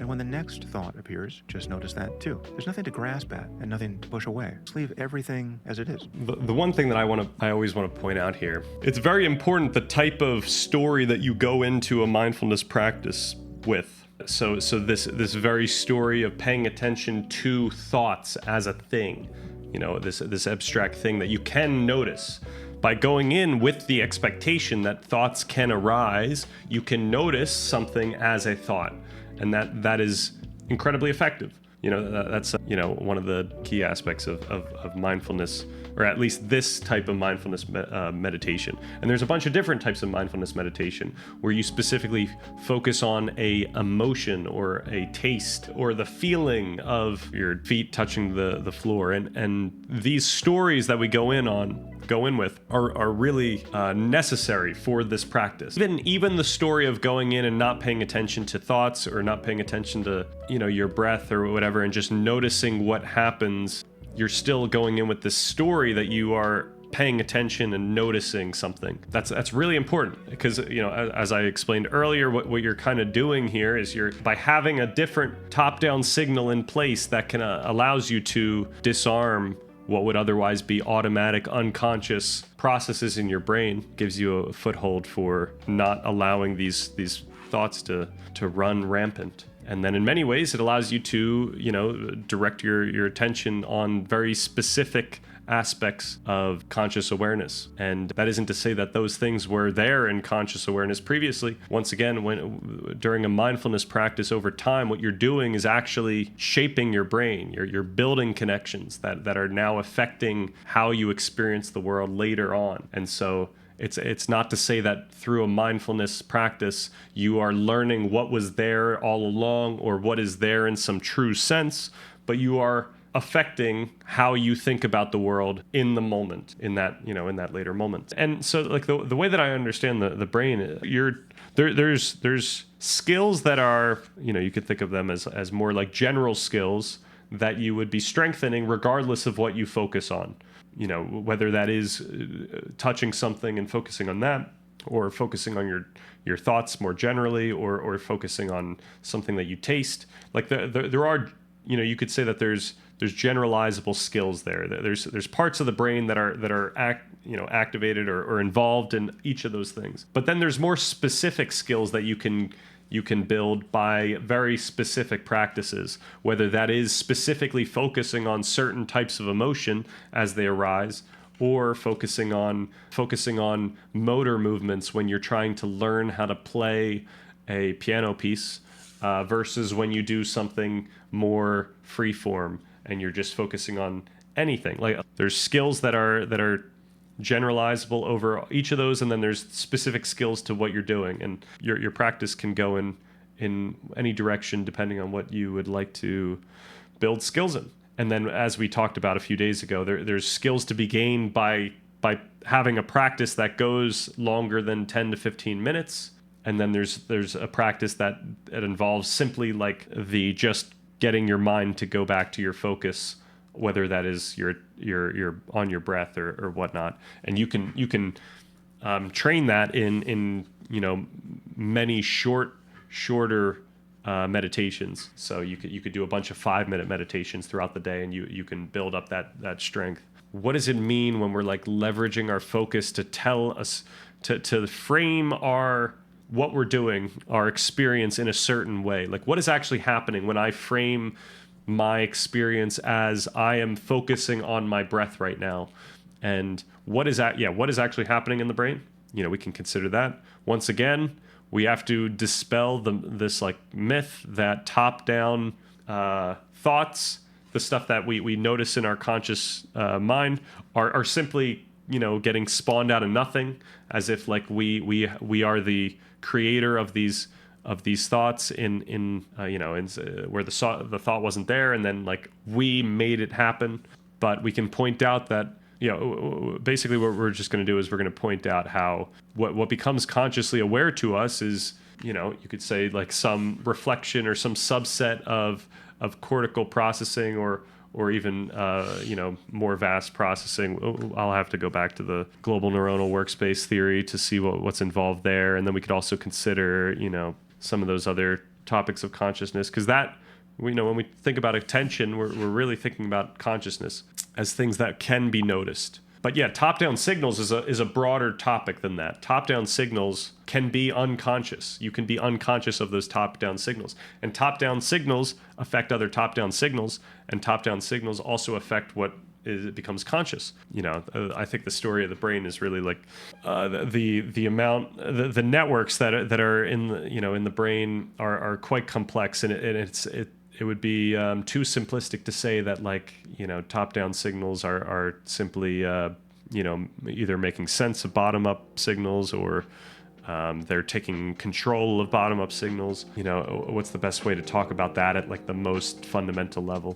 And when the next thought appears, just notice that too. There's nothing to grasp at and nothing to push away. Just leave everything as it is. The one thing that I always want to point out here, it's very important the type of story that you go into a mindfulness practice with. So this very story of paying attention to thoughts as a thing, this abstract thing that you can notice. By going in with the expectation that thoughts can arise, you can notice something as a thought, and that is incredibly effective. That's one of the key aspects of mindfulness, or at least this type of mindfulness meditation. And there's a bunch of different types of mindfulness meditation where you specifically focus on a emotion or a taste or the feeling of your feet touching the floor. And these stories that we go in with are really necessary for this practice. Even the story of going in and not paying attention to thoughts or not paying attention to your breath or whatever, and just noticing what happens, you're still going in with this story that you are paying attention and noticing something. That's really important because, as I explained earlier, what you're kind of doing here is by having a different top-down signal in place that allows you to disarm what would otherwise be automatic, unconscious processes in your brain, gives you a foothold for not allowing these thoughts to run rampant. And then in many ways, it allows you to, direct your attention on very specific aspects of conscious awareness. And that isn't to say that those things were there in conscious awareness previously. Once again, during a mindfulness practice over time, what you're doing is actually shaping your brain. You're building connections that are now affecting how you experience the world later on. And so it's not to say that through a mindfulness practice, you are learning what was there all along or what is there in some true sense, but you are affecting how you think about the world in the moment, in that later moment. And so like the way that I understand the brain, there's skills that are, you could think of them as more like general skills that you would be strengthening regardless of what you focus on. Whether that is touching something and focusing on that, or focusing on your thoughts more generally, or focusing on something that you taste. Like there are, you could say that there's generalizable skills there. There's parts of the brain that are activated or involved in each of those things. But then there's more specific skills that you can build by very specific practices, whether that is specifically focusing on certain types of emotion as they arise, or focusing on motor movements when you're trying to learn how to play a piano piece, versus when you do something more freeform and you're just focusing on anything. Like there's skills that are generalizable over each of those, and then there's specific skills to what you're doing, and your practice can go in any direction depending on what you would like to build skills in. And then, as we talked about a few days ago, there's skills to be gained by having a practice that goes longer than 10 to 15 minutes, and then there's a practice that it involves simply like the just getting your mind to go back to your focus, whether that is your on your breath or whatnot. And you can train that in many shorter meditations. So you could do a bunch of 5-minute meditations throughout the day, and you can build up that strength. What does it mean when we're like leveraging our focus to tell us to frame what we're doing, our experience in a certain way? Like what is actually happening when I frame my experience as I am focusing on my breath right now? And what is actually happening in the brain? We can consider that. Once again, we have to dispel this like myth that top-down thoughts, the stuff that we notice in our conscious mind, are simply getting spawned out of nothing, as if like we are the creator of these thoughts in where the thought wasn't there, and then like we made it happen. But we can point out that basically what we're just going to do is we're going to point out how what becomes consciously aware to us is, you could say like some reflection or some subset of cortical processing or even more vast processing. I'll have to go back to the global neuronal workspace theory to see what's involved there. And then we could also consider some of those other topics of consciousness, because that, we know when we think about attention, we're really thinking about consciousness as things that can be noticed. But yeah, top-down signals is a broader topic than that. Top-down signals can be unconscious. You can be unconscious of those top-down signals. And top-down signals affect other top-down signals, and top-down signals also affect what it becomes conscious. I think the story of the brain is really like the amount, the networks that are in the, in the brain are quite complex, and it would be too simplistic to say that, like, top-down signals are simply either making sense of bottom-up signals, or they're taking control of bottom-up signals. What's the best way to talk about that at like the most fundamental level?